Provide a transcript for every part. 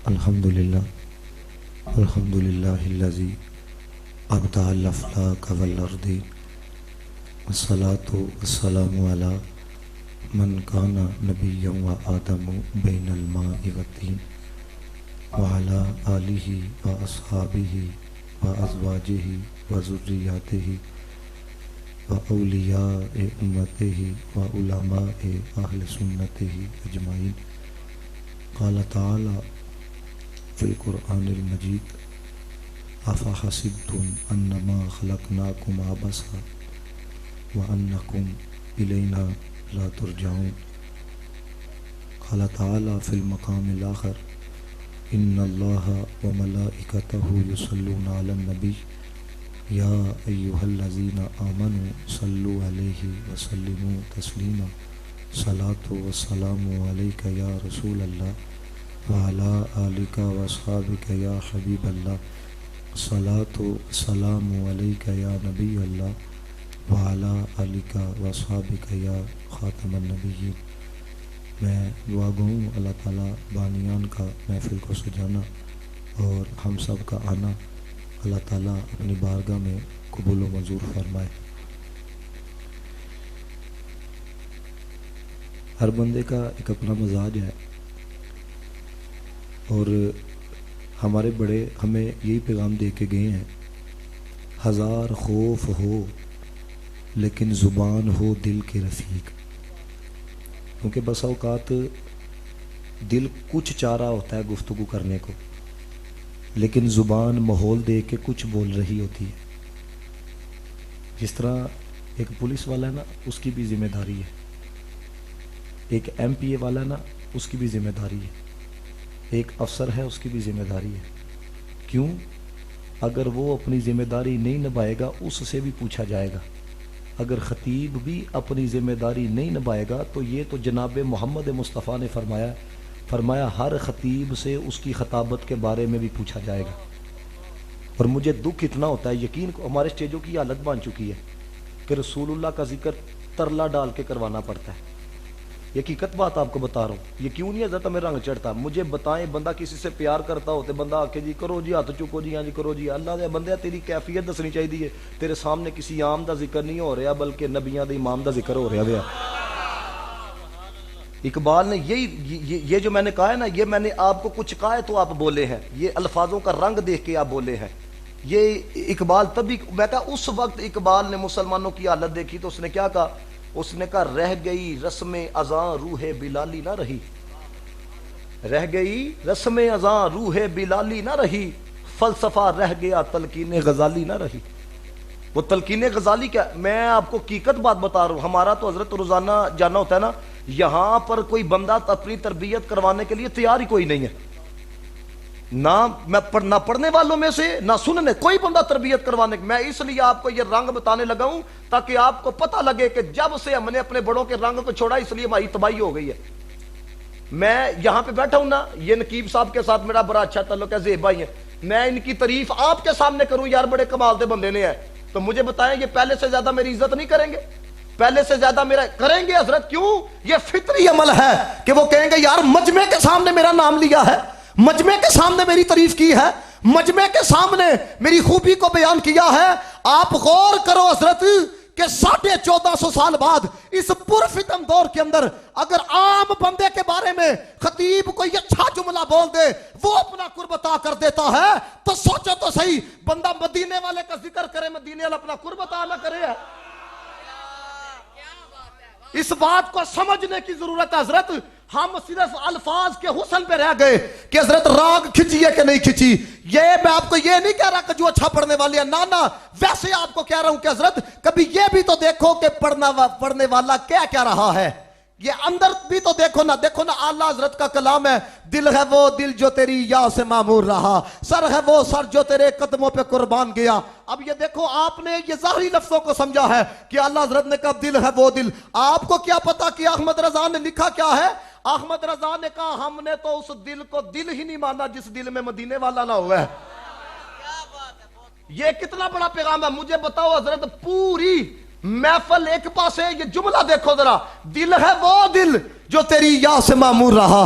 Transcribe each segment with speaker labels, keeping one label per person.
Speaker 1: الحمدللہ الحمدللہ الذی ابدع الافلاک والارض والصلاة والسلام علی من کان نبیا و آدم بین الماء والطین وعلی آلہ و اصحابہ و ازواجہ و ذریاتہ و اولیاء امتہ و علماء اہل سنتہ اجمعین. قال تعالی فی القرآن المجید افحسبتم انما خلقناکم عبثا وانکم الینا لا ترجعون. قال تعالی فی المقام الاخر ان اللہ وملائکتہ یصلون علی النبی یا ایہا الذین آمنوا صلوا علیہ وسلموا تسلیما. صلاۃ والسلام علیک یا رسول اللہ وعلی آلک واصحابک یا حبیب اللہ. صلاۃ والسلام علیک یا نبی اللہ وعلی آلک واصحابک یا خاتم النبیین. میں دعا گو ہوں اللہ تعالیٰ بانیان کا محفل کو سجانا اور ہم سب کا آنا اللہ تعالیٰ اپنی بارگاہ میں قبول و منظور فرمائے. ہر بندے کا ایک اپنا مزاج ہے اور ہمارے بڑے ہمیں یہی پیغام دے کے گئے ہیں، ہزار خوف ہو لیکن زبان ہو دل کے رفیق. کیونکہ بس اوقات دل کچھ چاہ رہا ہوتا ہے گفتگو کرنے کو، لیکن زبان ماحول دے کے کچھ بول رہی ہوتی ہے. جس طرح ایک پولیس والا ہے نا، اس کی بھی ذمہ داری ہے. ایک ایم پی اے والا ہے نا، اس کی بھی ذمہ داری ہے. ایک افسر ہے، اس کی بھی ذمہ داری ہے. کیوں؟ اگر وہ اپنی ذمہ داری نہیں نبھائے گا اس سے بھی پوچھا جائے گا. اگر خطیب بھی اپنی ذمہ داری نہیں نبھائے گا تو یہ تو جناب محمد مصطفیٰ نے فرمایا ہر خطیب سے اس کی خطابت کے بارے میں بھی پوچھا جائے گا. اور مجھے دکھ اتنا ہوتا ہے، یقین کو ہمارے اسٹیجوں کی حالت بن چکی ہے کہ رسول اللہ کا ذکر ترلا ڈال کے کروانا پڑتا ہے. یہ حقیقت بات آپ کو بتا رہا ہوں. یہ کیوں نہیں حضرت ہمیں رنگ چڑھتا؟ مجھے بتائیں، بندہ کسی سے پیار کرتا ہوتے بندہ آ کے جی کرو جی ہاتھ چکو جی ہاں جی کرو جی. اللہ دے بندے تیری کیفیت دسنی چاہیے. تیرے سامنے کسی عام دا ذکر نہیں ہو رہا بلکہ نبیاں دے امام دا ذکر ہو رہا ہے. اقبال نے یہ جو میں نے کہا ہے نا، یہ میں نے آپ کو کچھ کہا ہے تو آپ بولے ہیں. یہ الفاظوں کا رنگ دیکھ کے آپ بولے ہیں. یہ اقبال تبھی میں کہا اس وقت اقبال نے مسلمانوں کی حالت دیکھی تو اس نے کیا کہا؟ اس نے کہا رہ گئی رسم اذاں روح بلالی نہ رہی، رہ گئی رسم اذاں روح بلالی نہ رہی، فلسفہ رہ گیا تلقین غزالی نہ رہی. وہ تلقین غزالی کیا؟ میں آپ کو حقیقت بات بتا رہا ہوں. ہمارا تو حضرت روزانہ جانا ہوتا ہے نا، یہاں پر کوئی بندہ اپنی تربیت کروانے کے لیے تیار ہی کوئی نہیں ہے. نہ پڑھنے والوں میں سے نہ سننے کوئی بندہ تربیت کروانے. میں اس لیے آپ کو یہ رنگ بتانے لگا ہوں تاکہ آپ کو پتہ لگے کہ جب سے ہم نے اپنے بڑوں کے رنگ کو چھوڑا اس لیے ہماری تباہی ہو گئی ہے. میں یہاں پہ بیٹھا ہوں نا، یہ نقیب صاحب کے ساتھ میرا بڑا اچھا تعلق ہے، زیب بھائی ہیں. میں ان کی تعریف آپ کے سامنے کروں یار بڑے کمال دے بندے نے ہے، تو مجھے بتائیں یہ پہلے سے زیادہ میری عزت نہیں کریں گے؟ پہلے سے زیادہ میرا کریں گے حضرت. کیوں؟ یہ فطری عمل ہے کہ وہ کہیں گے یار مجمع کے سامنے میرا نام لیا ہے، مجمع کے سامنے میری تعریف کی ہے، مجمع کے سامنے میری خوبی کو بیان کیا ہے. آپ غور کرو حضرت کہ 1450 سال بعد اس پرفتن دور کے اندر اگر عام بندے کے بارے میں خطیب کوئی اچھا جملہ بول دے وہ اپنا قرب عطا کر دیتا ہے، تو سوچو تو صحیح بندہ مدینے والے کا ذکر کرے مدینے والا اپنا قرب عطا نہ کرے. اس بات کو سمجھنے کی ضرورت ہے حضرت. ہم صرف الفاظ کے حسن پہ رہ گئے کہ حضرت راگ کھچیے کہ نہیں کھچی. یہ میں آپ کو یہ نہیں کہہ رہا کہ جو اچھا پڑھنے والی ہے، نانا ویسے آپ کو کہہ رہا ہوں کہ حضرت کبھی یہ بھی تو دیکھو کہ پڑھنے والا کیا کہہ رہا ہے. یہ اندر بھی تو دیکھو نا اعلیٰ حضرت کا کلام ہے. دل ہے وہ دل جو تیری یا سے معمور رہا، سر ہے وہ سر جو تیرے قدموں پہ قربان گیا. اب یہ دیکھو آپ نے یہ ظاہری لفظوں کو سمجھا ہے کہ اعلیٰ حضرت نے کہا دل ہے وہ دل. آپ کو کیا پتا کہ احمد رضا نے لکھا کیا ہے؟ احمد رضا نے کہا ہم نے تو اس دل کو دل ہی نہیں مانا جس دل میں مدینے والا نہ ہوا ہے. یہ کتنا بڑا پیغام ہے. مجھے بتاؤ حضرت پوری محفل ایک پاس ہے، یہ جملہ دیکھو ذرا، دل ہے وہ دل جو تیری یا سے معمور رہا،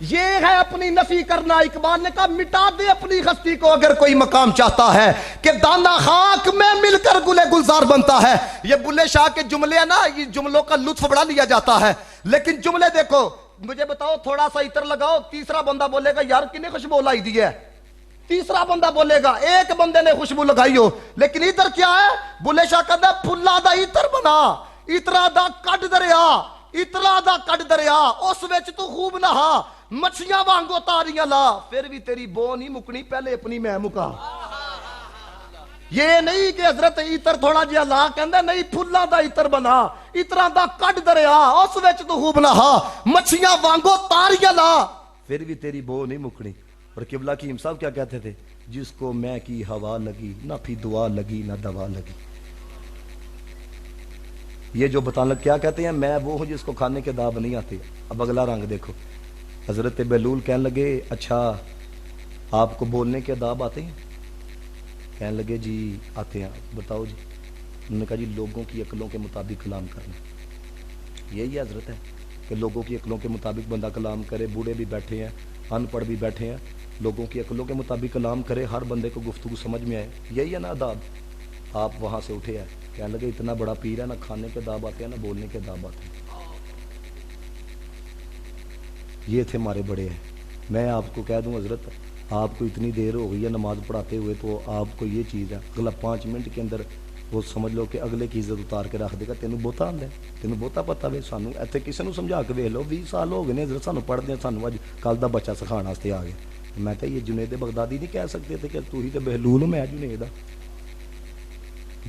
Speaker 1: یہ ہے اپنی نفی کرنا. اقبال نے کہا مٹا دے اپنی ہستی کو اگر کوئی مقام چاہتا ہے کہ دانا خاک میں مل کر گلے گلزار بنتا ہے. یہ بلے شاہ کے جملے ہیں نا, یہ جملوں کا لطف بڑا لیا جاتا ہے, لیکن جملے دیکھو. مجھے بتاؤ تھوڑا سا عطر لگاؤ, تیسرا بندہ بولے گا یار کنے خوشبو لائی دی ہے. تیسرا بندہ بولے گا ایک بندے نے خوشبو لگائی ہو, لیکن ادھر کیا ہے؟ بلے شاہ کہتا ہے پھلا دا عطر بنا, اترا دا کٹ دریا, اترا دا کٹ دریا, اس وچ تو خوب نہا, مچھیاں وانگو تاریاں لا, پھر بھی تیری بو نہیں مکنی, پہلے اپنی میں مکا. یہ نہیں کہ حضرت عطر تھوڑا جہا لا, کہندا نہیں پھلا دا عطر بنا, اترا دا کٹ دریا, اس وچ تو خوب نہا, مچھیاں وانگو تاریاں لا, پھر بھی تیری بو نہیں مکنی. اور قبلہ حکیم صاحب کیا کہتے تھے؟ جس کو میں کی ہوا لگی, نہ پھی دعا لگی نہ دوا لگی. یہ جو بتانا کیا کہتے ہیں, میں وہ ہوں جس کو کھانے کے داب نہیں آتے. اب اگلا رنگ دیکھو. حضرت بہلول کہنے لگے اچھا آپ کو بولنے کے داب آتے ہیں؟ کہنے لگے جی آتے ہیں. بتاؤ جی. انہوں نے کہا جی لوگوں کی عقلوں کے مطابق کلام کرنا. یہی حضرت ہے کہ لوگوں کی عقلوں کے مطابق بندہ کلام کرے. بوڑھے بھی بیٹھے ہیں, ان پڑھ بھی بیٹھے ہیں, لوگوں کی عقلوں کے مطابق کلام کرے, ہر بندے کو گفتگو سمجھ میں آئے. یہی ہے نا آداب. آپ وہاں سے اٹھے ہیں, کہنے لگے اتنا بڑا پیر ہے, نہ کھانے کے داب آتے ہیں نہ بولنے کے داب آتے ہیں. یہ تھے ہمارے بڑے ہیں. میں آپ کو کہہ دوں حضرت, آپ کو اتنی دیر ہو گئی ہے نماز پڑھاتے ہوئے, تو آپ کو یہ چیز ہے اگلا 5 منٹ کے اندر وہ سمجھ لو کہ اگلے کی عزت اتار کے رکھ دے گا. تینوں بہتا آندا ہے, تینوں بہتا پتا وے. سانو ایتھے کسی نو سمجھا کے ویکھ لو, 20 سال ہو گئے نے حضرت سانو پڑھدے, سانو اج کل دا بچہ سکھانے واسطے آ گیا. میں کہ یہ جنید بغدادی نہیں کہہ سکتے تھے کہ تو ہی تے بہلول ہو, میں جنید ہاں.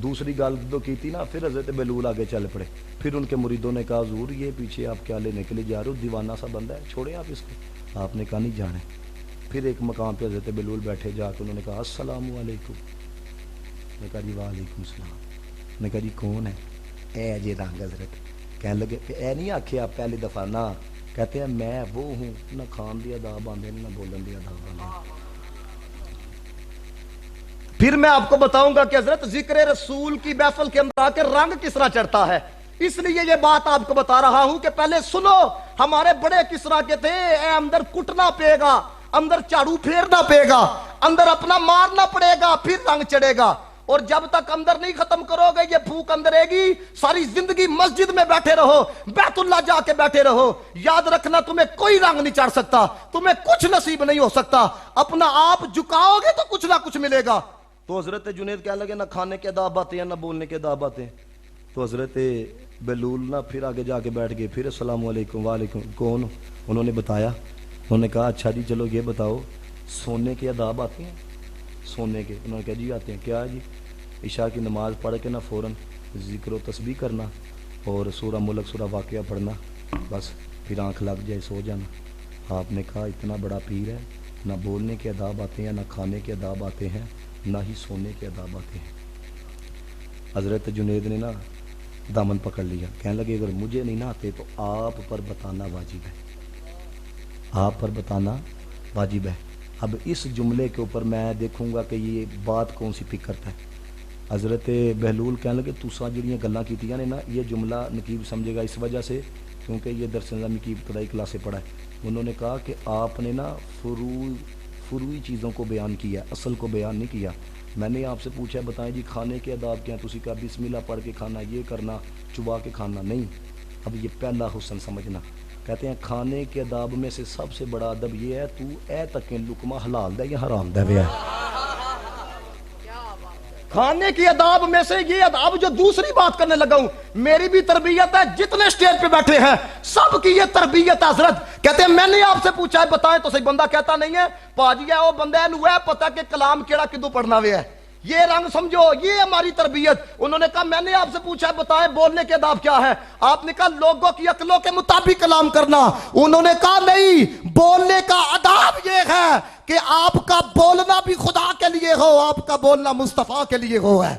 Speaker 1: دوسری گل جو کی تھی نا, پھر حضرت بہلول آگے چل پڑے. پھر ان کے مریدوں نے کہا حضور یہ پیچھے آپ کیا لینے کے لیے جا رہے ہو, دیوانہ سا بندہ ہے, چھوڑیں آپ اس کو. آپ نے کہا نہیں جانے. پھر ایک مقام پہ حضرت بہلول بیٹھے, جا کے انہوں نے کہا السلام علیکم. میں نے کہا جی وعلیکم السلام. میں نے کہا جی کون ہے؟ اے جی رنگ حضرت. کہنے لگے اے نہیں آکھے آپ پہلی دفعہ نا, کہتے ہیں میں وہ ہوں, نہ کھان دی آداب آندے نہ بولن دی آداب آندے. پھر میں آپ کو بتاؤں گا کہ حضرت ذکر رسول کی محفل کے اندر آ کے رنگ کس طرح چڑھتا ہے. اس لیے یہ بات آپ کو بتا رہا ہوں کہ پہلے سنو ہمارے بڑے کس طرح کے تھے. اے اندر کٹنا پڑے گا, اندر چاڑو پھیرنا پڑے گا, اندر اپنا مارنا پڑے گا, پھر رنگ چڑھے گا. اور جب تک اندر نہیں ختم کرو گے یہ پھوک اندر رہے گی. ساری زندگی مسجد میں بیٹھے رہو, بیت اللہ جا کے بیٹھے رہو, یاد رکھنا تمہیں کوئی رنگ نہیں چڑھ سکتا, تمہیں کچھ نصیب نہیں ہو سکتا. اپنا آپ جھکاؤ گے تو کچھ نہ کچھ ملے گا. تو حضرت جنید کہنے لگے نہ کھانے کے آداب آتے ہیں نہ بولنے کے آداب آتے ہیں. تو حضرت بہلول نہ پھر آگے جا کے بیٹھ گئے. پھر السلام علیکم. وعلیکم. کون؟ انہوں نے بتایا. انہوں نے کہا اچھا جی چلو یہ بتاؤ سونے کے آداب آتے ہیں؟ سونے کے. انہوں نے کہا جی آتے ہیں. کیا جی؟ عشاء کی نماز پڑھ کے نہ فوراً ذکر و تسبیح کرنا اور سورہ ملک سورہ واقعہ پڑھنا, بس پھر آنکھ لگ جائے سو جانا. آپ نے کہا اتنا بڑا پیر ہے, نہ بولنے کے آداب آتے ہیں, نہ کھانے کے آداب آتے ہیں, نہ ہی سونے کے آداب آتے ہیں. حضرت جنید نے نا دامن پکڑ لیا. کہنے لگے اگر مجھے نہیں نہ آتے تو آپ پر بتانا واجب ہے, آپ پر بتانا واجب ہے. اب اس جملے کے اوپر میں دیکھوں گا کہ یہ بات کون سی پک کرتا ہے. حضرت بہلول کہنے لگے تساں جڑیاں گلاں کیتیاں نے نا, یہ جملہ نقیب سمجھے گا اس وجہ سے کیونکہ یہ درس نظامی کی ابتدائی کلاس سے پڑھا ہے. انہوں نے کہا کہ آپ نے نا فروعی چیزوں کو بیان کیا, اصل کو بیان نہیں کیا. میں نے آپ سے پوچھا بتائیں جی کھانے کے آداب کیا, تسی کہا بسم اللہ پڑھ کے کھانا, یہ کرنا, چبا کے کھانا. نہیں, اب یہ پہلا حسن سمجھنا. کہتے ہیں کھانے کے آداب میں سے سب سے بڑا ادب یہ ہے تو اے تکیں لقمہ حلال دے یا حرام دے وے. کھانے کی آداب میں سے یہ آداب جو دوسری بات کرنے لگا ہوں, میری بھی تربیت ہے, جتنے سٹیج پہ بیٹھے ہیں سب کی یہ تربیت ہے. حضرت کہتے ہیں میں نے آپ سے پوچھا ہے بتائیں تو صحیح. بندہ کہتا نہیں ہے پاجی ہے وہ بندہ نو ہے پتہ کہ کلام کیڑا کدو پڑھنا وے ہے. یہ رنگ سمجھو, یہ ہماری تربیت. انہوں نے کہا میں نے آپ سے پوچھا بتائیں بولنے کے آداب کیا ہے؟ آپ نے کہا لوگوں کی عقلوں کے مطابق کلام کرنا. انہوں نے کہا نہیں, بولنے کا آداب یہ ہے کہ آپ کا بولنا بھی خدا کے لیے ہو, آپ کا بولنا مصطفیٰ کے لیے ہو ہے.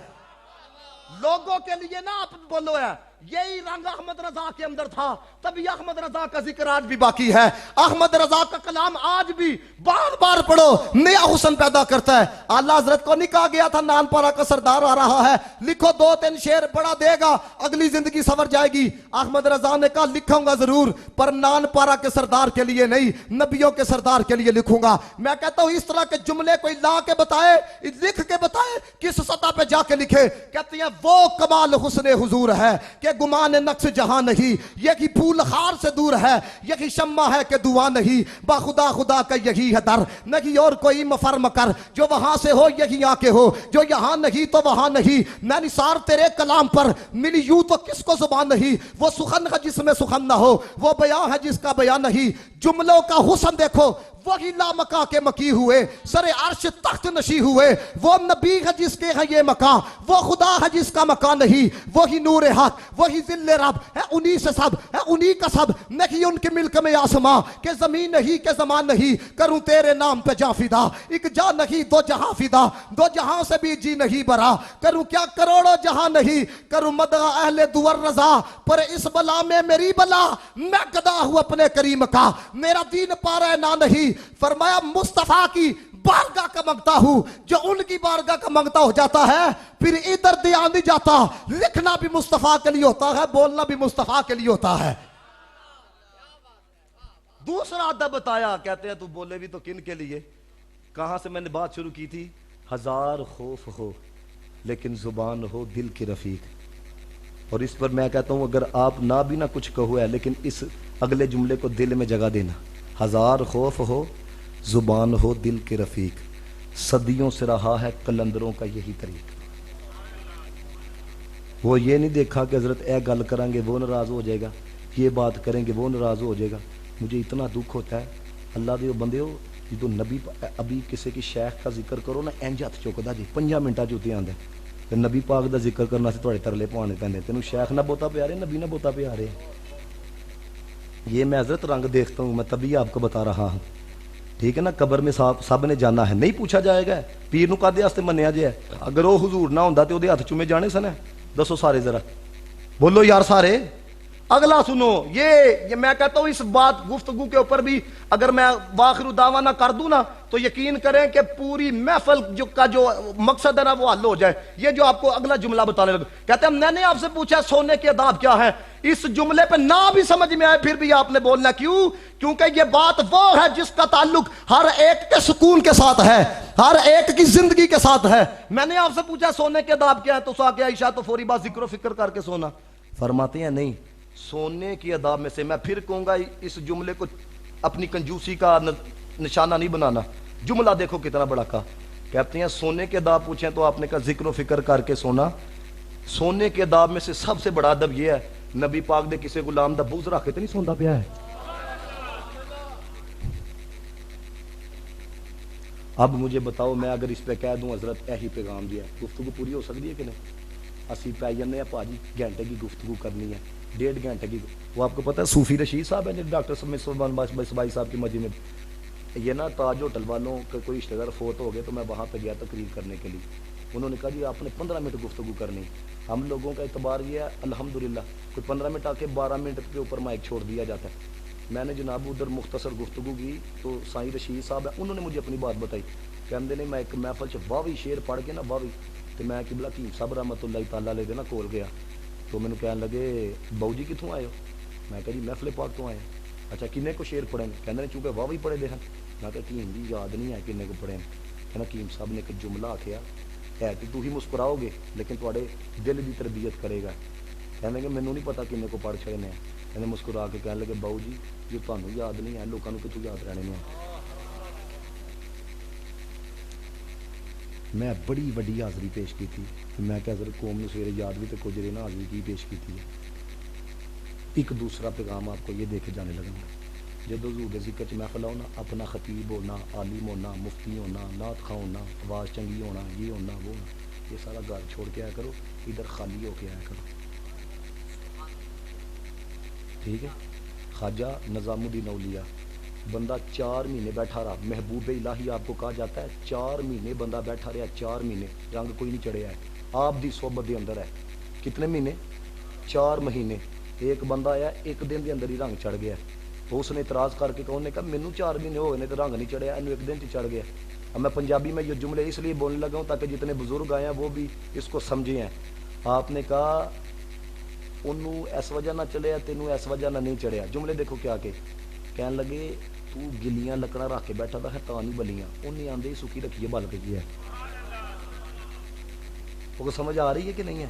Speaker 1: لوگوں کے لیے نہ آپ بولو ہے, یہی رنگ احمد رضا کے اندر تھا، تبھی احمد رضا کا ذکر آج بھی باقی ہے۔ احمد رضا کا کلام آج بھی بار بار پڑھو، نیا حسن پیدا کرتا ہے۔ اعلیٰ حضرت کو نہیں کہا گیا تھا نان پارا کا سردار آ رہا ہے، لکھو 2-3 شعر پڑھا دے گا، اگلی زندگی سنور جائے گی۔ احمد رضا نے کہا لکھوں گا ضرور، پر نان پارا کے سردار کے لیے نہیں، نبیوں کے سردار کے لیے لکھوں گا۔ میں کہتا ہوں اس طرح کے جملے کوئی لا کے بتائے، لکھ کے بتائے، کس سطح پہ جا کے لکھے۔ کہتے ہیں وہ کمال حسن حضور ہے کہ گمان نقص جہاں نہیں، یہی پھول خار سے دور ہے، یہی شمع ہے کہ دعا نہیں، با خدا خدا کا یہی ہے در، نہیں اور کوئی مفر مکر، جو وہاں سے ہو یہی آ کے ہو، جو یہاں نہیں تو وہاں نہیں، میں نثار تیرے کلام پر ملی یوں تو کس کو زبان نہیں، وہ سخن ہے جس میں سخن نہ ہو، وہ بیان ہے جس کا بیان نہیں، جملوں کا حسن دیکھو، وہی لامکا کے مکی ہوئے، سر عرش تخت نشی ہوئے، وہ نبی ہے جس کے ہے یہ مکان، وہ خدا ہے جس کا مکان نہیں، وہی نور حق، وہی ذل رب ہے، انہی سے سب ہے، انہی کا سب نہیں، ان کے ملک میں آسماں کہ زمین نہیں کہ زمان نہیں، کروں تیرے نام پہ جاں فدا، ایک جاں نہیں دو جہاں فدا، دو جہاں سے بھی جی نہیں برا، کروں کیا کروڑوں جہاں نہیں، کروں مدح اہل دور رضا، پر اس بلا میں میری بلا، میں گدا ہوں اپنے کریم کا، میرا دین پارا نہ نہیں، فرمایا مصطفیٰ کی بارگاہ کا منگتا ہوں، جو ان کی بارگاہ کا منگتا ہو جاتا ہے پھر ادھر دھیان نہیں جاتا۔ لکھنا بھی مصطفیٰ کے لیے ہوتا ہے، بولنا بھی مصطفیٰ کے لیے ہوتا ہے۔ دوسرا ادب بتایا، کہتے ہیں تو بولے بھی تو کن کے لیے؟ کہاں سے میں نے بات شروع کی تھی؟ ہزار خوف ہو لیکن زبان ہو دل کی رفیق، اور اس پر میں کہتا ہوں اگر آپ نہ بھی نہ کچھ کہو ہے لیکن اس اگلے جملے کو دل میں جگہ دینا، ہزار خوف ہو زبان ہو دل کے رفیق، صدیوں سے رہا ہے قلندروں کا یہی طریق۔ وہ یہ نہیں دیکھا کہ حضرت اے گل کریں گے وہ ناراض ہو جائے گا، یہ بات کریں گے وہ ناراض ہو جائے گا۔ مجھے اتنا دکھ ہوتا ہے اللہ دے بندے ہو جو نبی ابھی کسی کی شیخ کا ذکر کرو نا انج ہاتھ چکدا جی 5 منٹاں چ اتنے آندا ہے، نبی پاک دا ذکر کرنا سے تھوڑے ترلے پوانے پیندے، تینوں شیخ نہ بہتا پیارے نبی نہ بہتا پیارے۔ یہ میں حضرت رنگ دیکھتا ہوں، میں تبھی آپ کو بتا رہا ہوں، ٹھیک ہے نا۔ قبر میں سب نے جانا ہے، نہیں پوچھا جائے گا پیر نو کادے واسطے منیا جائے، اگر وہ حضور نہ ہوندا تے اودے ہاتھ چومے جانے سن؟ دسو سارے ذرا بولو یار سارے۔ اگلا سنو، یہ میں کہتا ہوں اس بات گفتگو کے اوپر بھی اگر میں واخر دعویٰ نہ کر دوں نا تو یقین کریں کہ پوری محفل کا جو مقصد ہے نا وہ حل ہو جائے۔ یہ جو آپ کو اگلا جملہ بتانے لگا، کہتے ہیں میں نے آپ سے پوچھا سونے کے آداب کیا ہے، اس جملے پہ نہ بھی سمجھ میں آئے پھر بھی آپ نے بولنا کیوں؟ کیونکہ یہ بات وہ ہے جس کا تعلق ہر ایک کے سکون کے ساتھ ہے، ہر ایک کی زندگی کے ساتھ ہے۔ میں نے آپ سے پوچھا سونے کے آداب کیا ہے تو سا کیا عائشہ تو فوری بات ذکر و فکر کر کے سونا، فرماتے ہیں نہیں، سونے کی آداب میں سے میں پھر کہوں گا اس جملے کو اپنی کنجوسی کا نشانہ نہیں بنانا، جملہ دیکھو کتنا بڑا کہا۔ کہتے ہیں سونے کے آداب پوچھیں تو آپ نے کہا ذکر و فکر کر کے سونا۔ سونے کے آداب میں سے سب سے بڑا ادب یہ ہے نبی پاک دے کسی غلام دا بغض رکھ کے تو نہیں سوندا پیا ہے۔ اب مجھے بتاؤ میں اگر اس پہ کہہ دوں حضرت یہی پیغام دیا، گفتگو پوری ہو سکتی ہے کہ نہیں؟ اسی پہ جانے پاجی گھنٹے کی گفتگو کرنی ہے، 1.5 گھنٹے کی۔ وہ آپ کو پتہ ہے صوفی رشید صاحب ہیں ڈاکٹر سلمان بسبائی صاحب کی مسجد میں، یہ نا تاج ہوٹل والوں کا کوئی رشتہ دار فوت ہو گئے تو میں وہاں پہ گیا تقریر کرنے کے لیے، انہوں نے کہا جی آپ نے 15 منٹ گفتگو کرنی۔ ہم لوگوں کا اعتبار یہ ہے الحمدللہ کوئی 15 منٹ آ کے 12 منٹ کے اوپر مائک چھوڑ دیا جاتا ہے۔ میں نے جناب ادھر مختصر گفتگو کی تو سائیں رشید صاحب ہیں انہوں نے مجھے اپنی بات بتائی، کہندے نے میں ایک محفل چ واوی شعر پڑھ کے نا واوی تو میں قبلہ کی صاحب رحمۃ اللہ تعالیٰ علیہ دے نا کول گیا تو میں نے کہنے لگے باؤ جی کتوں آئے ہو؟ میں کہا جی محفل پاک تو آئے۔ اچھا کنے کو شعر پڑھے ہیں؟ کہندے نے چونکہ واوی پڑھے دے ہیں۔ میں کہا کیم جی یاد نہیں ہے کنے کو پڑھے ہیں۔ کہنا کیم صاحب نے ایک جملہ آکھیا ہے کہ تو ہی مسکراؤ گے لیکن تواڈے دل دی تربیت کرے گا۔ کہنے کہ مینوں نہیں پتا کنے کو پڑھ چھڑے ہیں۔ کہنے مسکرا کے کہنے لگے باؤ جی جو تانوں یاد نہیں ہے لوکاں نوں کتوں یاد رہنے ہیں۔ میں بڑی وڈی حاضری پیش کی تھی، میں کہ حضرت قوم نے سویرے یاد بھی تو کچھ رہے نا حاضری کی پیش کی تھی۔ ایک دوسرا پیغام آپ کو یہ دیکھے جانے لگا، جب حضور دے ذکر چ محفل آؤ نا اپنا خطیب ہونا، عالم ہونا، مفتی ہونا، نعت خواں ہونا، آواز چنگی ہونا، یہ ہونا وہ ہونا، یہ سارا گھر چھوڑ کے آیا کرو، ادھر خالی ہو کے آیا کرو، ٹھیک ہے۔ خواجہ نظام الدین اولیاء بندہ 4 مہینے بیٹھا رہا، محبوب الہی آپ کو کہا جاتا ہے 4 مہینے بندہ بیٹھا رہا، 4 مہینے رنگ کوئی نہیں چڑھیا ہے، آپ دی صحبت دے اندر ہے، کتنے مہینے؟ 4 مہینے ایک بندہ آیا ایک دن کے اندر ہی رنگ چڑھ گیا تو اس نے اعتراض کر کے کہا، نے کہا مینوں 4 مہینے ہو گئے تو رنگ نہیں چڑھیا، اینو ایک دن چڑھ گیا۔ اب میں پنجابی میں یہ جملے اس لیے بولنے لگا ہوں تاکہ جتنے بزرگ آئے ہیں وہ بھی اس کو سمجھے ہیں۔ آپ نے کہا انہوں اس وجہ نہ چڑھیا تینوں اس وجہ نہ نہیں چڑھیا، جملے دیکھو کیا کہ کہنے لگے تو گلیاں لکڑا رکھ کے بیٹھا تھا تا نہیں بلیاں، انہیں آندے ہی سکی رکھیے بل کے ہے۔ وہ سمجھ آ رہی ہے کہ نہیں ہے؟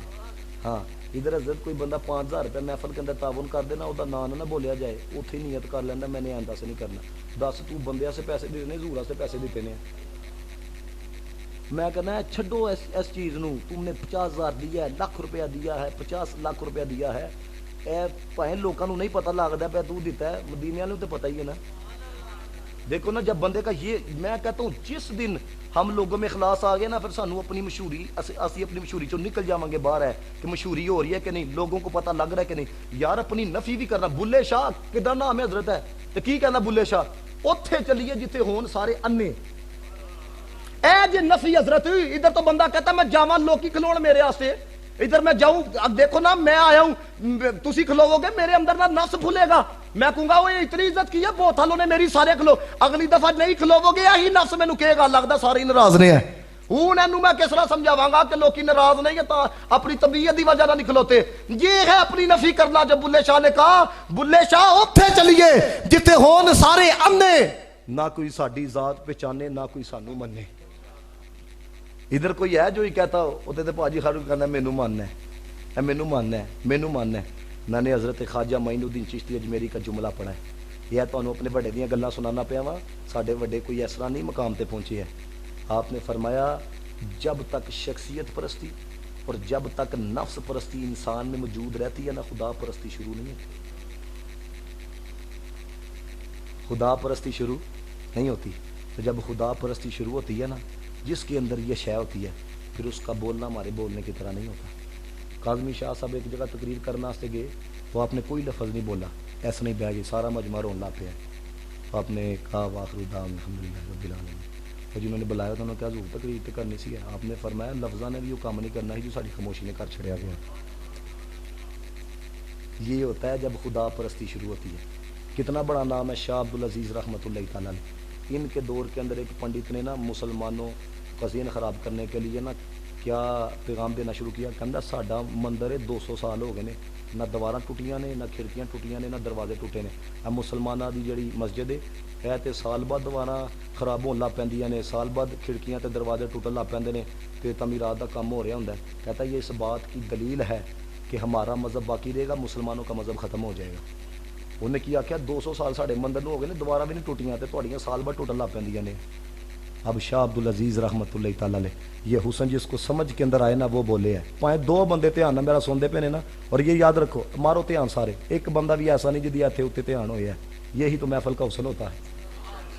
Speaker 1: ہاں ادھر حضرت کوئی بندہ 5000 روپے محفل کے اندر تعاون کر دینا، وہ نام نہ بولیا جائے، اتنے نیت کر لینا میں نے آئندہ سے نہیں کرنا۔ دس تو بندے سے پیسے دینے، حضور سے پیسے دیتے ہیں۔ میں کہنا ہے چھڈو اس چیز نو، تم نے 50,000 دیا ہے، لاکھ روپیہ دیا ہے، 50 لاکھ روپیہ دیا ہے، اے پائیں لوگوں کو نہیں پتہ لگتا پہ تو دیتا ہے، مدینے والوں تو پتہ ہی ہے نا۔ دیکھو نا جب بندے کا یہ، میں کہتا ہوں جس دن ہم لوگوں میں اخلاص آ گیا نا، پھر سانو اپنی مشہوری اسی اپنی مشہوری چوں نکل جاواں گے باہر ہے کہ مشہوری ہو رہی ہے کہ نہیں، لوگوں کو پتہ لگ رہا ہے کہ نہیں۔ یار اپنی نفی بھی کرنا۔ بلے شاہ کدھر نام ہے حضرت ہے تو کی کہنا بلے شاہ، اوتھے چلیے جتھے ہون سارے انے، اے جی نفی حضرت۔ ادھر تو بندہ کہتا ہے میں جاواں لوکی کھلون میرے واسطے، ادھر میں جاؤں، اب دیکھو نا میں آیا ہوں تسی کھلوو گے میرے اندر نہ نفس بھولے گا، میں کہوں گا وہ اتنی عزت کی ہے بہت حالوں نے میری، سارے کھلو، اگلی دفعہ نہیں کھلوو گے یہی نفس مینوں کہے گا لگدا سارے ناراض نے ہے۔ ہوں اینوں میں کس طرح سمجھاواں گا کہ لوکی ناراض نہیں ہے اپنی طبیعت دی وجہ نہ نہیں کھلوتے۔ یہ ہے اپنی نفی کرنا۔ جب بلے شاہ نے کہا بلے شاہ اوتھے چلیے جتے ہون سارے انے، نہ کوئی ساڈی ذات پہچانے نہ کوئی سانو منے۔ ادھر کوئی ہے جو ہی کہتا ہوتے تو پاجی خارو کہنا مینوں ماننا ہے، مینوں ماننا ہے، مینوں ماننا ہے۔ میں نے حضرت خواجہ معین الدین چشتی اجمیری کا جملہ پڑھا ہے، یہ تمہیں اپنے بڑے دیاں گلاں سنانا پیا وا، ساڈے بڑے کوئی اس طرح نہیں مقام تے پہنچے ہے۔ آپ نے فرمایا جب تک شخصیت پرستی اور جب تک نفس پرستی انسان میں موجود رہتی ہے نا، خدا پرستی شروع نہیں ہوتی، خدا پرستی شروع نہیں ہوتی۔ تو جب خدا پرستی شروع ہوتی ہے نا، جس کے اندر یہ شے ہوتی ہے، پھر اس کا بولنا ہمارے بولنے کی طرح نہیں ہوتا۔ کاظمی شاہ صاحب ایک جگہ تقریر کرنا واسطے گئے، تو آپ نے کوئی لفظ نہیں بولا، ایسا نہیں بہ گئی، سارا مجمع رون لا پیا۔ آپ نے کہا واخر دعوانا الحمدللہ رب العالمین۔ اور جنہوں نے بلایا تھا انہوں نے کہا حضور تقریر تو کرنی سی ہے، آپ نے فرمایا لفظاں نے بھی وہ کام نہیں کرنا ہے جو ساری خاموشی نے کر چھڑیا گیا۔ یہ ہوتا ہے جب خدا پرستی شروع ہوتی ہے۔ کتنا بڑا نام ہے شاہ عبدالعزیز رحمۃ اللہ تعالیٰ علیہ۔ ان کے دور کے اندر ایک پنڈت نے نا مسلمانوں کا ذہن خراب کرنے کے لیے نا کیا پیغام دینا شروع کیا، کہندا ساڈا مندر 200 سال ہو گئے نے، نہ دیواراں ٹوٹیاں نے، نہ کھڑکیاں ٹوٹیاں نے، نہ دروازے ٹوٹے نے۔ اب مسلماناں دی جڑی مسجد ہے اے تے سال بعد دیواراں خراب ہون لگ پیندیاں نے، سال بعد کھڑکیاں تے دروازے ٹوٹن لگ پیندے نے تے تعمیرات دا کام ہو رہا ہوندا ہے۔ کہتا ہے یہ اس بات کی دلیل ہے کہ ہمارا مذہب باقی رہے گا، مسلمانوں کا مذہب ختم ہو جائے گا۔ انہوں نے کیا 200 سال ساڈے مندر نوں ہو گئے نے، دوبارہ بھی نہیں ٹوٹیاں تے تہاڈیاں سال بعد ٹوٹن لگ پیندیاں نے۔ اب شاہ عبدالعزیز رحمۃ اللہ تعالیٰ علیہ یہ حسن جس کو سمجھ کے اندر آئے نا وہ بولے ہے، پائیں 2 بندے دھیان نہ میرا سنتے پے نے نا، اور یہ یاد رکھو مارو دھیان سارے، ایک بندہ بھی ایسا نہیں جدی اتنے اتنے دھیان ہویا ہے۔ یہی تو محفل کا حسن ہوتا ہے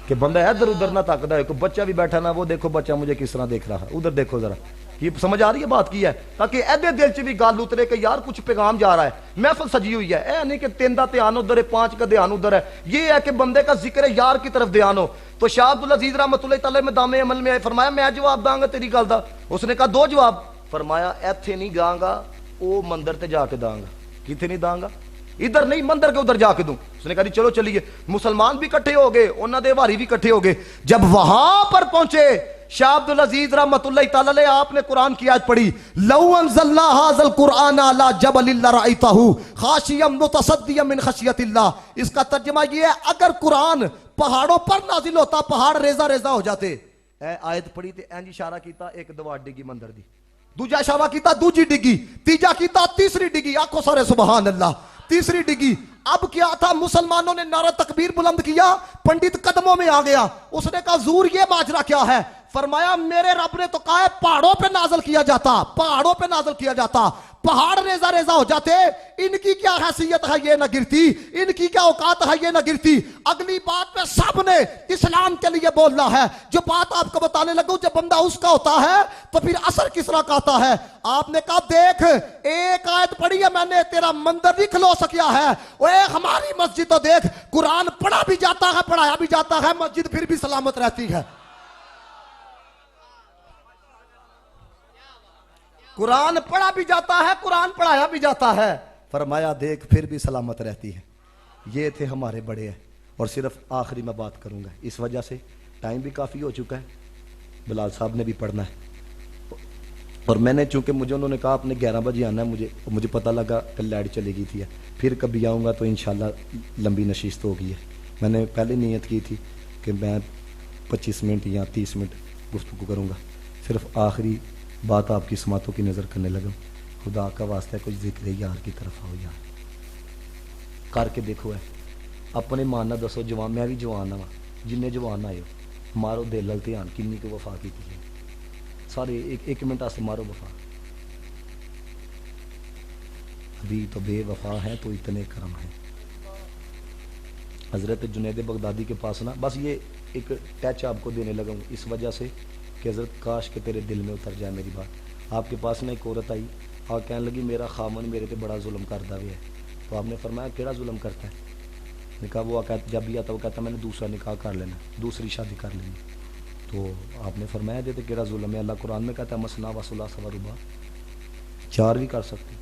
Speaker 1: کہ بندہ ادھر ادھر نہ تاکتا ہے، کوئی بچہ بھی بیٹھا نا وہ دیکھو بچہ مجھے کس طرح دیکھ رہا ہے، ادھر دیکھو ذرا، یہ سمجھ آ رہی ہے بات کی ہے، تاکہ ایدے دل چ بھی گل اترے کہ یار کچھ پیغام جا رہا ہے، محفل سجی ہوئی ہے، اے نہیں کہ 3 دا دھیان ادھر ہے 5 کا دھیان ادھر ہے، یہ ہے کہ بندے کا ذکر یار کی طرف دھیان ہو۔ تو شاہ عبدالعزیز رحمۃ اللہ تعالی میں دامے عمل میں آئے، فرمایا میں جواب داں گا تیری گل دا۔ اس نے کہا 2 جواب، فرمایا ایتھے نہیں گاں گا، او مندر تے جا کے داں گا۔ کتنے نہیں داں گا؟ ادھر نہیں، مندر کے ادھر جا کے دوں۔ اس نے کہا جی چلو چلیے، مسلمان بھی کٹھے ہو گئے، انہاں دے واری بھی کٹھے ہو گئے۔ جب وہاں پر پہنچے شاہ عبدالعزیز رحمۃ اللہ تعالی علیہ، آپ نے قرآن کی آیت پڑھی، لو انزلنا ھذا القرآن علی جبل لرأیتہ خاشعا متصدعا من خشیۃ اللہ۔ اس کا ترجمہ یہ ہے اگر قرآن پہاڑوں پر نازل ہوتا پہاڑ ریزہ ریزہ ہو جاتے۔ اے آیت پڑھی تے اینج اشارہ کیتا ایک دیوار ڈگی مندر دی، دوجا اشارہ کیتا دوجی ڈگی، تیجا کیتا تیسری ڈگی، آنکھوں سارے سبحان اللہ، تیسری ڈگی۔ اب کیا تھا، مسلمانوں نے نعرہ تکبیر بلند کیا، پنڈت قدموں میں آ گیا، اس نے کہا حضور یہ ماجرا کیا ہے؟ فرمایا میرے رب نے تو کہا ہے پہاڑوں پہ نازل کیا جاتا، پہاڑوں پہ نازل کیا جاتا، پہاڑ ریزہ ریزہ ہو جاتے، ان کی کیا حیثیت ہے یہ نہ گرتی، ان کی کیا اوقات ہے یہ نہ گرتی۔ اگلی بات پہ سب نے اسلام کے لیے بولنا ہے۔ جو بات آپ کو بتانے لگوں، جب بندہ اس کا ہوتا ہے تو پھر اثر کس طرح کا آتا ہے۔ آپ نے کہا دیکھ ایک آیت پڑھی ہے میں نے، تیرا مندر نہیں کھلو سکیا ہے، وہ ایک ہماری مسجد تو دیکھ، قرآن پڑھا بھی جاتا ہے پڑھایا بھی جاتا ہے، مسجد پھر بھی سلامت رہتی ہے۔ قرآن پڑھا بھی جاتا ہے، قرآن پڑھایا بھی جاتا ہے، فرمایا دیکھ پھر بھی سلامت رہتی ہے. یہ تھے ہمارے بڑے ہیں. اور صرف آخری میں بات کروں گا اس وجہ سے ٹائم بھی کافی ہو چکا ہے, بلال صاحب نے بھی پڑھنا ہے, اور میں نے چونکہ مجھے انہوں نے کہا آپ نے 11 بجے آنا ہے, مجھے پتہ لگا کہ لائٹ چلی گئی تھی. پھر کبھی آؤں گا تو انشاءاللہ لمبی نشست ہوگی ہے. میں نے پہلے نیت کی تھی کہ میں 25 منٹ یا 30 منٹ گفتگو کروں گا. صرف آخری بات آپ کی سماعتوں کی نظر کرنے لگا. خدا کا واسطہ ہے, کچھ ذکر یار کی طرف آؤ یار, کر کے دیکھو. ہے اپنے ماننا دسو, جوان میں بھی جوان ہاں, جن جوان آئے ہو مارو دل دھیان کنی کو وفا کی ہے سارے. ایک منٹ سے مارو وفا. ابھی تو بے وفا ہے تو اتنے کرم ہے. حضرت جنید بغدادی کے پاس نا, بس یہ ایک ٹچ آپ کو دینے لگا ہوں اس وجہ سے کہ حضرت کاش کہ تیرے دل میں اتر جائے میری بات. آپ کے پاس نا ایک عورت آئی اور کہنے لگی میرا خامن میرے پہ بڑا ظلم کرتا بھی ہے. تو آپ نے فرمایا کیڑا ظلم کرتا ہے؟ نکاح وہ جب بھی آتا وہ کہتا میں نے دوسرا نکاح کر لینا, دوسری شادی کر لینی. تو آپ نے فرمایا دیتے کیڑا ظلم ہے؟ اللہ قرآن میں کہتا ہے مسنا و ثلاث و رباع, 4 بھی کر سکتے.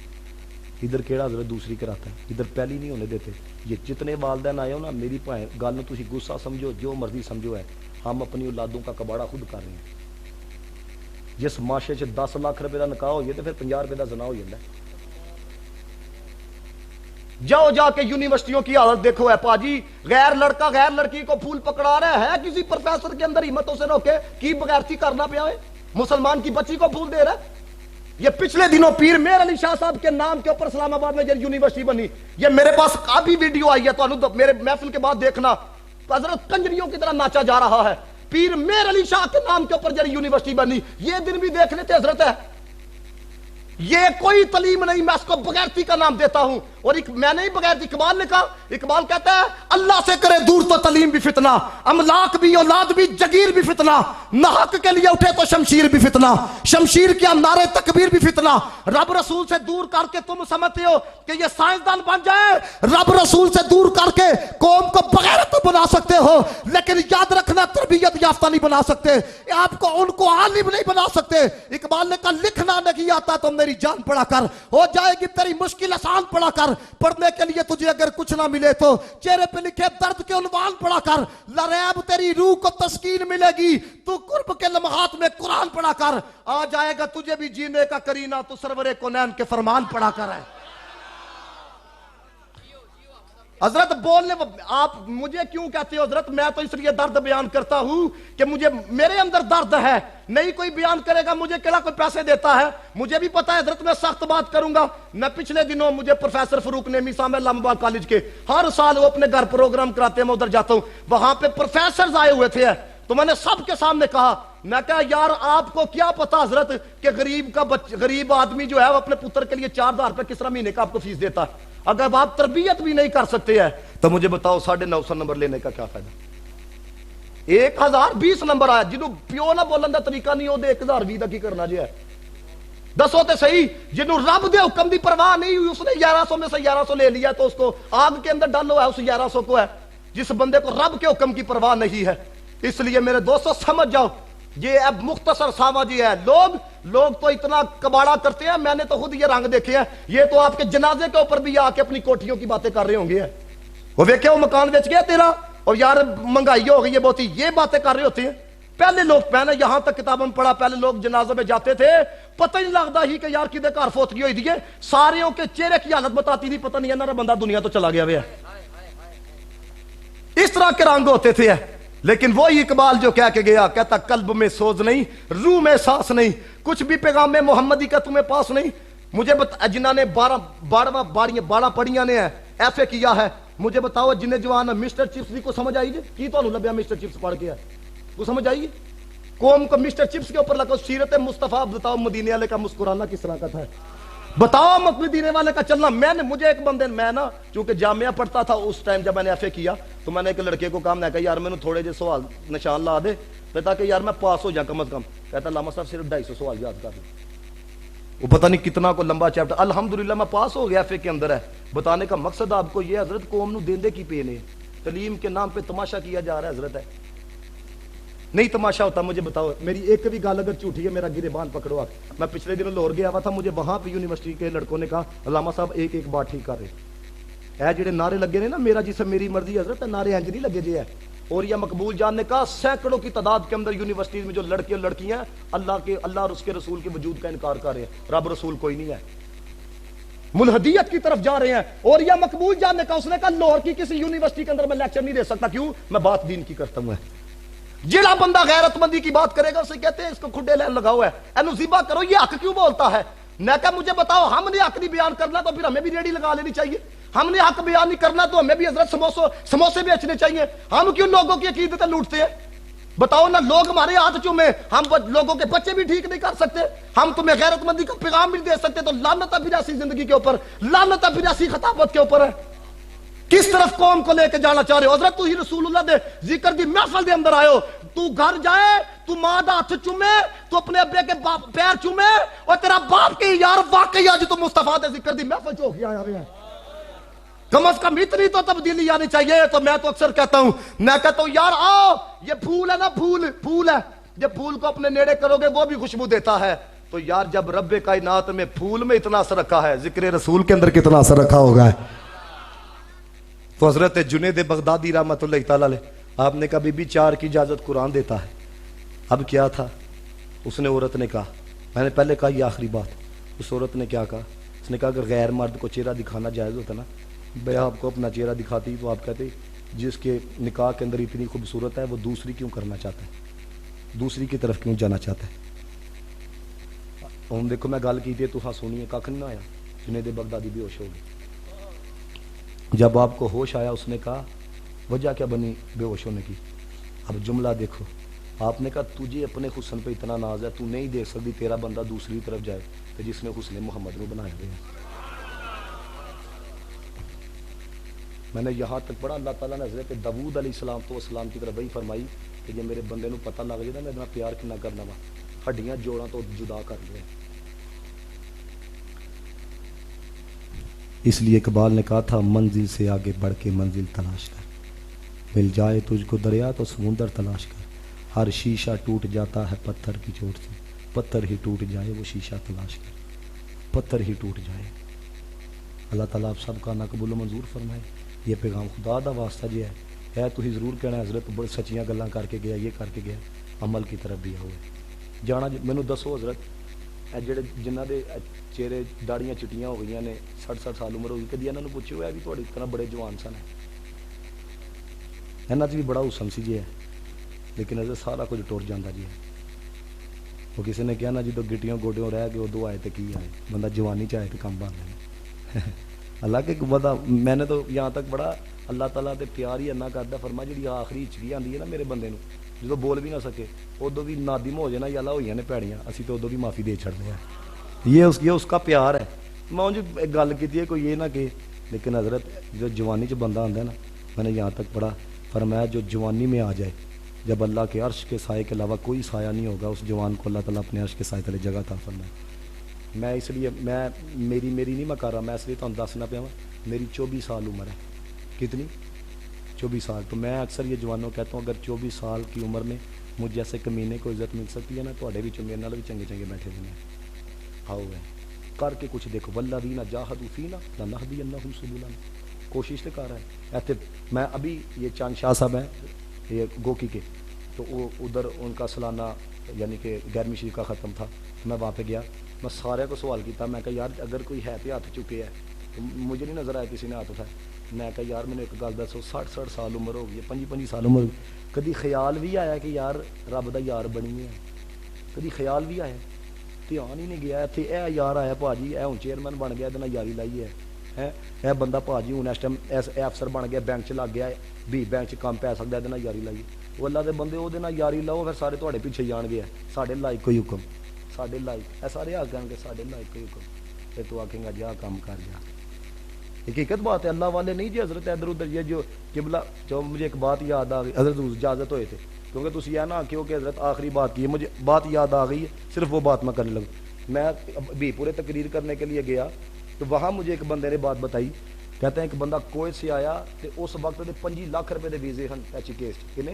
Speaker 1: ادھر کیڑا حضرت دوسری کراتا ہے, ادھر پہلی نہیں ہونے دیتے. یہ جتنے والدین آئے ہو نا, میری گل میں تسی غصہ سمجھو جو مرضی سمجھو, ہے ہم اپنی اولادوں کا کباڑا خود کر رہے ہیں. جس معاشرے 10 لاکھ روپے کا نکاح ہوئے تو پھر 50 روپے کا زنا ہو جاتا ہے. جاؤ جا کے یونیورسٹیوں کی حالت دیکھو ہے پاجی, غیر لڑکا غیر لڑکی کو پھول پکڑا رہا ہے. کسی پروفیسر کے اندر ہمتوں سے روکے کی بغیرتی کرنا پیا ہے, مسلمان کی بچی کو پھول دے رہا ہے. یہ پچھلے دنوں پیر میر علی شاہ صاحب کے نام کے اوپر اسلام آباد میں جو یونیورسٹی بنی, یہ میرے پاس کافی ویڈیو آئی ہے, تو میرے محفل کے بعد دیکھنا. تو حضرت کنجریوں کی طرح ناچا جا رہا ہے. پیر میر علی شاہ کے نام کے اوپر جو یونیورسٹی بنی, یہ دن بھی دیکھ لیتے حضرت ہے. یہ کوئی تعلیم نہیں, میں اس کو بغیرتی کا نام دیتا ہوں. اور میں نہیں بغیرتی, اقبال نے کہا, اقبال کہتا ہے اللہ سے کرے دور تو تعلیم بھی فتنہ, املاک بھی اولاد بھی جگیر بھی فتنہ, ناحق کے لیے اٹھے تو شمشیر بھی فتنہ, شمشیر کیا نعرے تکبیر بھی فتنہ. رب رسول سے دور کر کے تم سمجھتے ہو کہ یہ سائنسدان بن جائے, رب رسول سے دور کر کے قوم کو بغیرت تو بنا سکتے ہو, لیکن یاد رکھنا تربیت یافتہ نہیں بنا سکتے, آپ کو ان کو عالم نہیں بنا سکتے. اقبال نے کہا لکھنا نہیں آتا تو میری جان پڑھا کر, ہو جائے گی تیری مشکل آسان پڑھا کر. پڑھنے کے لیے تجھے اگر کچھ نہ ملے تو چہرے پہ لکھے درد کے عنوان پڑھا کر. لریب تیری روح کو تسکین ملے گی, تو قرب کے لمحات میں قرآن پڑھا کر. آ جائے گا تجھے بھی جینے کا کرینہ, تو سرور کونین کے فرمان پڑھا کر. ہے حضرت بولنے, آپ مجھے کیوں کہتے ہو حضرت؟ میں تو اس لیے درد بیان کرتا ہوں کہ میرے اندر درد ہے. نہیں کوئی بیان کرے گا, مجھے کہلا کوئی پیسے دیتا ہے. مجھے بھی پتا ہے حضرت میں سخت بات کروں گا. میں پچھلے دنوں مجھے پروفیسر فروق نعیمی صاحب علامہ آباد کالج کے, ہر سال وہ اپنے گھر پروگرام کراتے ہیں, میں ادھر جاتا ہوں. وہاں پہ پروفیسرز آئے ہوئے تھے, تو میں نے سب کے سامنے کہا, میں کہا یار آپ کو کیا پتا حضرت کہ غریب آدمی جو ہے وہ اپنے پتر کے لیے 4,000 روپے کس طرح مہینے کا آپ کو فیس دیتا ہے. اگر آپ تربیت بھی نہیں کر سکتے ہیں تو مجھے بتاؤ 950 نمبر لینے کا کیا فائدہ؟ 1020 نمبر آیا, جنہوں پیو نہ بولن دا طریقہ نہیں ہو دے 1020 دا کی کرنا جی ہے. دسو تے صحیح, جنہوں رب دے حکم دی پرواہ نہیں ہوئی, اس نے 1100 میں سے 1100 لے لیا, تو اس کو آگ کے اندر ڈالو ہے اس 1100 کو. ہے جس بندے کو رب کے حکم کی پرواہ نہیں ہے. اس لیے میرے دوستو سمجھ جاؤ, یہ اب مختصر ساما جی ہے. لوگ تو اتنا کباڑا کرتے ہیں, میں نے تو خود یہ رنگ دیکھے ہیں. یہ تو آپ کے جنازے کے اوپر بھی آ کے اپنی کوٹھیوں کی باتیں کر رہے ہوں گے. وہ ویکھے وہ مکان بیچ گیا تیرا, اور یار مہنگائی ہو گئی ہے بہت, یہ باتیں کر رہے ہوتے ہیں. پہلے لوگ, میں نے یہاں تک کتابوں میں پڑھا, پہلے لوگ جنازے میں جاتے تھے, پتہ ہی نہیں لگتا ہی کہ یار کدے گھر فوتگی ہوئی دی ہے. ساریوں کے چہرے کی حالت بتاتی نہیں, پتہ نہیں ہے نا بندہ دنیا تو چلا گیا ہے. اس طرح کے رنگ ہوتے تھے. لیکن وہی اقبال جو کہہ کے گیا, کہتا قلب میں سوز نہیں, روح میں سانس نہیں, کچھ بھی پیغام محمدی کا تمہیں پاس نہیں. مجھے جنہوں نے 12 پڑھیاں نے ایف اے کیا ہے, مجھے بتاؤ جنہیں جوان مسٹر چپس دی کو سمجھ آئی جی کی تو لبیا مسٹر چپس پڑھ کے ہے کو سمجھ آئی؟ قوم کو مسٹر چپس کے اوپر لگا. سیرت مصطفیٰ بتاؤ مدینے والے کا مسکرانا کس طرح کا تھا, بتاؤ مدینے والے کا چلنا. مجھے ایک بندے, میں نا چونکہ جامعہ پڑھتا تھا اس ٹائم جب میں نے ایف اے کیا, تو میں نے ایک لڑکے کو کہا, میں کہا یار میں نے تھوڑے جے سوال نشان لا دے تاکہ یار میں پاس ہو جاؤں کم از کم. کہتا علامہ صاحب صرف 250 سوال یاد کر لیں. وہ پتہ نہیں کتنا کو لمبا چیپٹر. الحمدللہ میں پاس ہو گیا ایف اے کے اندر. ہے بتانے کا مقصد آپ کو یہ حضرت قوم نو دیندے کی پے نے, تعلیم کے نام پہ تماشا کیا جا رہا ہے حضرت. ہے نہیں تماشا ہوتا مجھے بتاؤ, میری ایک بھی گال اگر جھوٹی ہے میرا گریبان پکڑو آپ. میں پچھلے دنوں لاہور گیا ہوا تھا, مجھے وہاں پہ یونیورسٹی کے لڑکوں نے کہا علامہ صاحب ایک بات ٹھیک کر رہے اے جڑے نعرے لگے نے نا میرا جسم میری مرضی حضرت, نعرے انج نہیں لگے جے ہے. اور یہ مقبول جان نے کہا سینکڑوں کی تعداد کے اندر یونیورسٹیز میں جو لڑکے اور لڑکیاں اللہ اور اس کے رسول کے وجود کا انکار کر رہے ہیں, رب رسول کوئی نہیں ہے, ملحدیت کی طرف جا رہے ہیں. اور یہ مقبول جان نے کہا, اس نے کہا لاہور کی کسی یونیورسٹی کے اندر میں لیکچر نہیں دے سکتا. کیوں؟ میں بات دین کی کرتا ہوں. جڑا بندہ غیرت مندی کی بات کرے گا اسے کہتے ہیں اس کو کھڈے لین لگاؤ ہے, اینو ذبح کرو, یہ حق کیوں بولتا ہے؟ میں کہا مجھے بتاؤ, ہم نے حق نہیں بیان کرنا تو پھر ہمیں بھی ریڑھی لگا لینی چاہیے. ہم نے حق بیان نہیں کرنا تو ہمیں بھی حضرت سموسے بیچنے چاہیے. ہم کیوں لوگوں کی عقیدتیں لوٹتے ہیں؟ بتاؤ نا, لوگ ہمارے ہاتھ چومے, ہم لوگوں کے بچے بھی ٹھیک نہیں کر سکتے, ہم تمہیں غیرت مندی کا پیغام بھی دے سکتے, تو لعنت ہے پھر ایسی زندگی کے اوپر, لعنت ہے پھر ایسی خطابت کے اوپر ہے. کس طرف قوم کو لے کے جانا چاہ رہے ہو؟ حضرت تو ہی رسول اللہ دے ذکر دی محفل دے اندر آئے ہو, تو گھر جائے, تو ماں دا ہاتھ چومے, تو اپنے ابے کے پیر چومے, اور تیرا باپ کی یار واقعی آج تو مصطفیٰ دے ذکر دی محفل چو کے آیا ہوئے ہیں. کم از کم اتنی تو تبدیلی آنی چاہیے. تو میں تو اکثر کہتا ہوں, میں کہتا ہوں یار آؤ, یہ پھول ہے نا, پھول ہے, جب پھول کو اپنے نیڑے کرو گے وہ بھی خوشبو دیتا ہے. تو یار جب رب کائنات میں پھول میں اتنا اثر رکھا ہے, ذکر رسول کے اندر کتنا اثر رکھا ہوگا. تو حضرت جنید بغدادی رحمۃ اللہ تعالی علیہ, آپ نے کہا بی بی 4 کی اجازت قرآن دیتا ہے. اب کیا تھا, اس نے عورت نے کہا, میں نے پہلے کہا یہ آخری بات, اس عورت نے کیا کہا, اس نے کہا اگر غیر مرد کو چہرہ دکھانا جائز ہوتا نا, بھئی آپ کو اپنا چہرہ دکھاتی تو آپ کہتے جس کے نکاح کے اندر اتنی خوبصورت ہے وہ دوسری کیوں کرنا چاہتا ہے, دوسری کی طرف کیوں جانا چاہتا ہے. ہم دیکھو میں گل کی تھی تو ہاں سنیے, کھ نہیں آیا, جنید بغدادی بے ہوش ہو گئی. جب آپ کو ہوش آیا اس نے کہا وجہ کیا بنی بے ہوش ہونے کی؟ اب جملہ دیکھو, آپ نے کہا تجھے اپنے حسن پہ اتنا ناز ہے, تو نہیں دیکھ سکتی تیرا بندہ دوسری طرف جائے تو جس نے حسن محمد کو بنایا ہوئے ہیں. میں نے یہاں تک پڑھا, اللہ تعالیٰ نے حضرت داؤد علیہ السلام تو اسلام کی طرف وہی فرمائی کہ یہ میرے بندے نو پتہ لگ جائے نا میں پیار کنا کرنا وا, ہڈیاں جوڑاں تو جدا کر لیا. اس لیے اقبال نے کہا تھا منزل سے آگے بڑھ کے منزل تلاش کر, مل جائے تجھ کو دریا تو سمندر تلاش کر. ہر شیشہ ٹوٹ جاتا ہے پتھر کی چوٹ سے, پتھر ہی ٹوٹ جائے وہ شیشہ تلاش کر, پتھر ہی ٹوٹ جائے. اللہ تعالیٰ آپ سب کا نا قبول و منظور فرمائے. یہ پیغام خدا دا واسطہ جی ہے تو ہی ضرور کہنا حضرت بڑی سچیاں گلاں کر کے گیا, یہ کر کے گیا, عمل کی طرف بھی ہوئے جانا. مینوں دسو حضرت جڑے جنہ دے چہرے داڑیاں چٹیاں ہو گئی نے, 60 سال عمر ہو گئی, کدی انہوں نے پوچھے ہوا بھی تھوڑے طرح بڑے جوان سن, انہوں بھی بڑا حسن سی جی ہے, لیکن حضرت سارا کچھ ٹر جاتا جی ہے. وہ کسی نے کہا نا جدو گٹیاں گوڈیوں رہ کے ادو آئے تو کی آئے, بندہ جوانی چاہے تو کم بن لے. اللہ کے بندہ میں نے تو یہاں تک پڑھا اللہ تعالیٰ تے پیار ہی اینا کرتا, فرما جی آخری ہچکی آتی ہے نا میرے بندے نو, جدو بول بھی نہ سکے ادو بھی نادم ہو جائے نا, یالا ہوئی نے پیڑیاں, اسی تو ادو بھی معافی دے چھڑتے ہیں. یہ اس کا پیار ہے. میں انج ایک گل کی ہے کوئی یہ نہ کہ, لیکن حضرت جو جوانی چ بندہ آتا ہے نا, میں نے یہاں تک پڑھا فرمایا جو جوانی میں آ جائے, جب اللہ کے عرش کے سائے کے علاوہ کوئی سایہ نہیں ہوگا, اس جوان کو اللہ تعالیٰ اپنے عرش کے سائے تلے جگہ عطا فرمائے. میں اس لیے میں میری نہیں میں کر رہا, میں اس لیے تمہیں دسنا پیا, میری 24 سال عمر ہے. کتنی؟ 24 سال. تو میں اکثر یہ جوانوں کہتا ہوں اگر 24 سال کی عمر میں مجھ جیسے کمینے کو عزت مل سکتی ہے نا, تو بھی میرے نال بھی چنگے چنگے بیٹھے ہوئے ہیں. آؤ ہے کر کے کچھ دیکھو, والذین جاہدوا فینا لنہدینہم سبلنا, کوشش تو کر رہا ہے. ایسے میں ابھی یہ چاند شاہ صاحب ہیں یہ گوکی کے, تو وہ ادھر ان کا سالانہ یعنی کہ 11ویں شریف کا ختم تھا, میں وہاں پہ گیا, میں سارے کو سوال کیا, میں کہا یار اگر کوئی ہے تو ہاتھ چکے ہے, مجھے نہیں نظر آیا کسی نے ہاتھ اٹھایا. میں کہا یار میں نے ایک گل دسو, 60 سال عمر ہو گئی, 25 سال عمر ہو گئی, کدی خیال بھی آیا کہ یار رب دا یار بنی ہے؟ کدی خیال بھی آیا؟ دھیان ہی نہیں گیا. اتنے اے یار آیا بھاجی, اے ہوں چیئرمین بن گیا, یہ یاری لائی ہے, اے بندہ بھاجی ہوں اس ٹائم اے افسر بن گیا, بینک چ لگ گیا, بھی بینک چ کام پی سکتا, یہ یاری لائیے. وہ اللہ دے بندے وہ یاری لاؤ, پھر سارے تھوڑے پیچھے جان گے, ساڈے لائق کوئی حکم, ساڈے لائق, اے سارے آ گے ساڈے لائق کوئی حکم, پھر تو آکھیں گا جا کام کر جا. حقیقت بات ہے, اللہ والے نہیں جی حضرت ادھر ادھر. یہ جو قبلہ جو مجھے ایک بات یاد آ گئی, حضرت اجازت ہوئے تھے کیونکہ تم یہ نہ آخو کہ حضرت آخری بات کی ہے, مجھے بات یاد آ گئی ہے, صرف وہ بات میں کرنے لگا. میں بھی پورے تقریر کرنے کے لیے گیا تو وہاں مجھے ایک بندے نے بات بتائی, کہتے ہیں ایک بندہ کویت سے آیا تو اس وقت 25 لاکھ روپے دے ویزے ہیں ایچ کیس کنے